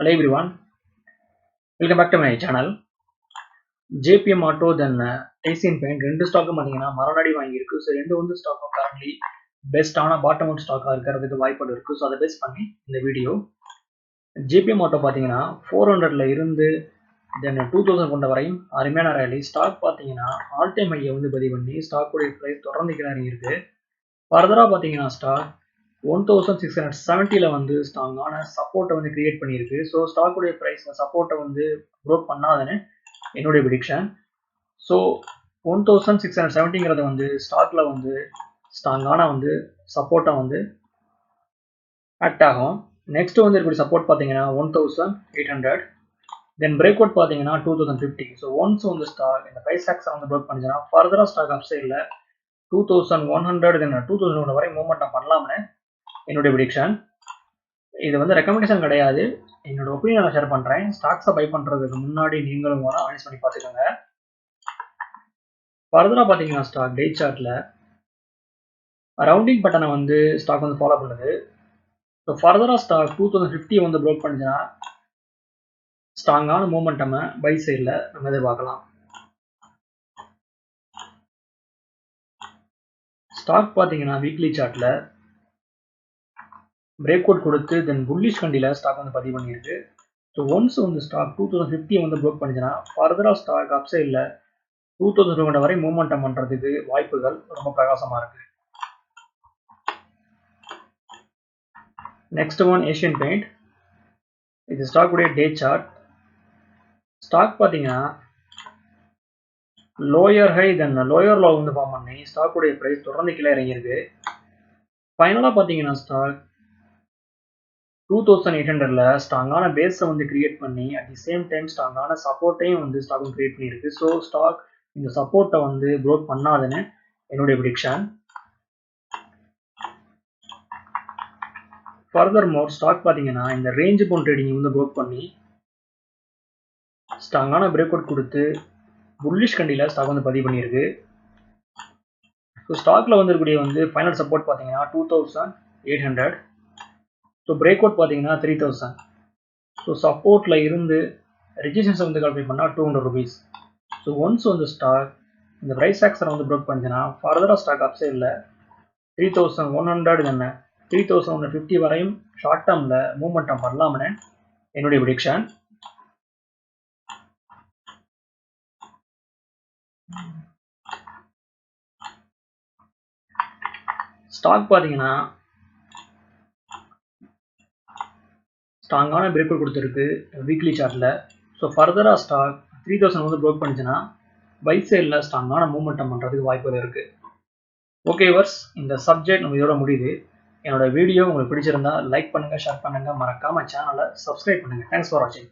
Hello everyone, welcome back to my channel. JPM Auto then Asian Paint ரெண்டு ஸ்டாக்கும் பார்த்தீங்கன்னா மறுநாடி வாங்கியிருக்கு. So ரெண்டு வந்து ஸ்டாக்கும் கரண்ட்லி பெஸ்ட்டான பாட்டம் அவுட் ஸ்டாக்காக இருக்கிறதுக்கு வாய்ப்புகள் இருக்குது. ஸோ அதை பேஸ் பண்ணி இந்த வீடியோ. JPM Auto பார்த்தீங்கன்னா 400ல இருந்து தென் 2000 கொண்ட வரையும் அருமையான ரேலி. ஸ்டாக் பார்த்தீங்கன்னா ஆல் டைம் ஐயை வந்து பதிவு பண்ணி ஸ்டாக்குடைய ப்ரைஸ் தொடர்ந்து கீழே இருக்கு. ஃபர்தராக பார்த்தீங்கன்னா ஸ்டாக் 1670ல வந்து ஸ்ட்ராங்கான சப்போர்ட்டை வந்து கிரியேட் பண்ணியிருக்கு. ஸோ ஸ்டாக்குடைய ப்ரைஸ் சப்போர்ட்டை வந்து ப்ரோக் பண்ணாதுன்னு என்னுடைய ப்ரிடிக்ஷன். ஸோ 1670ங்கிறத வந்து ஸ்டாக்ல வந்து ஸ்ட்ராங்கான வந்து சப்போர்ட்டை வந்து ஆக்ட் ஆகும். நெக்ஸ்ட் வந்து இருக்கக்கூடிய சப்போர்ட் பார்த்தீங்கன்னா 1800, தென் பிரேக் அவுட் பார்த்தீங்கன்னா 2050. ஸோ ஒன்ஸ் வந்து ஸ்டாக் இந்த ப்ரைஸ் ஆக்ஸை வந்து ப்ரோக் பண்ணிச்சுன்னா ஃபர்தராக ஸ்டாக் அப்சைடில் 2100 தென் 2000 வரை மூவ்மெண்ட் பண்ணலாம்னு என்னுடைய ப்ரிடிக்ஷன். இது வந்து ரெக்கமெண்டேஷன் கிடையாது, என்னோட ஒப்பீனியன் நான் ஷேர் பண்ணுறேன். ஸ்டாக்ஸை பை பண்ணுறதுக்கு முன்னாடி நீங்களும் வேணால் அனலைஸ் பண்ணி பார்த்துக்கோங்க. ஃபர்தராக பார்த்தீங்கன்னா ஸ்டாக் டே சார்ட்டில் ரவுண்டிங் பட்டனை வந்து ஸ்டாக் வந்து ஃபாலோ பண்ணுது. ஸோ ஃபர்தராக ஸ்டாக் 2050 வந்து ப்ரோக் பண்ணிச்சுன்னா ஸ்ட்ராங்கான மூமெண்டம் பை சைடில் நம்ம எதிர்பார்க்கலாம். ஸ்டாக் பார்த்தீங்கன்னா வீக்லி சார்ட்டில் பிரேக் அவுட் கொடுத்து தென் புல்லிஷ் கண்டியில் ஸ்டாக் வந்து பதிவு பண்ணியிருக்கு. ஸோ ஒன்ஸ் வந்து ஸ்டாக் 2050 வந்து ப்ரோக் பண்ணிச்சுன்னா ஃபர்தராக ஸ்டாக் அப் சைடில் 2000 வரை மூவ்மெண்டம் பண்ணுறதுக்கு வாய்ப்புகள் ரொம்ப பிரகாசமாக இருக்கு. Next one Asian paint. இது ஸ்டாக்குடைய டே சார்ட். ஸ்டாக் பார்த்தீங்கன்னா லோயர் ஹை தென் லோயர் லோ வந்து ஃபார்ம் பண்ணி ஸ்டாக்குடைய ப்ரைஸ் தொடர்ந்து கீழே இறங்கியிருக்கு. ஃபைனலாக பார்த்தீங்கன்னா ஸ்டாக் 2800ல ஸ்ட்ராங்கான பேஸை வந்து கிரியேட் பண்ணி அட் தி சேம் டைம் ஸ்ட்ராங்கான சப்போர்ட்டையும் வந்து ஸ்டாக் வந்து கிரியேட் பண்ணியிருக்கு. ஸோ ஸ்டாக் இந்த சப்போர்ட்டை வந்து ப்ரோக் பண்ணாதுன்னு என்னுடைய ப்ரிடிக்ஷன். ஃபர்தர் மோர் ஸ்டாக் பார்த்தீங்கன்னா இந்த ரேஞ்ச் பவுண்ட் ட்ரேடிங் வந்து ப்ரோக் பண்ணி ஸ்ட்ராங்கான பிரேக் அவுட் கொடுத்து புல்லிஷ் கண்டியில் ஸ்டாக் வந்து பதிவு பண்ணியிருக்கு. ஸோ ஸ்டாக்ல வந்து இருக்கக்கூடிய வந்து ஃபைனல் சப்போர்ட் பார்த்தீங்கன்னா 2800. ஸோ பிரேக் அவுட் பார்த்தீங்கன்னா 3000. ஸோ சப்போர்ட்ல இருந்து ரெஜிஸ்ட்ரேஷன் வந்து கால்குலேட் பண்ணால் 200 rupees. ஸோ ஒன்ஸ் வந்து ஸ்டாக் இந்த ப்ரைஸ் ஆக்ஸரை வந்து ப்ரோக் பண்ணிச்சுன்னா ஃபர்தராக ஸ்டாக் அப் சைடில் 3100 என்ன 3150 வரையும் ஷார்ட் டேர்மில் மூவ்மெண்டம் பண்ணலாம்னு என்னுடைய ப்ரிடிக்ஷன். ஸ்டாக் பார்த்தீங்கன்னா ஸ்ட்ராங்கான பிரேக் அவுட் கொடுத்துருக்கு வீக்லி சார்ட்டில். ஸோ ஃபர்தராக ஸ்டாக் 3000 வந்து ப்ரோக் பண்ணிச்சுன்னா பை சைடில் ஸ்ட்ராங்கான மூவ்மெண்டம் பண்ணுறதுக்கு வாய்ப்புகள் இருக்குது. ஓகே வர்ஸ், இந்த சப்ஜெக்ட் நம்ம இதோட முடியுது. என்னோட வீடியோ உங்களுக்கு பிடிச்சிருந்தா லைக் பண்ணுங்கள், ஷேர் பண்ணுங்கள், மறக்காமல் சேனலை சப்ஸ்கிரைப் பண்ணுங்கள். தேங்க்ஸ் ஃபார் வாட்சிங்.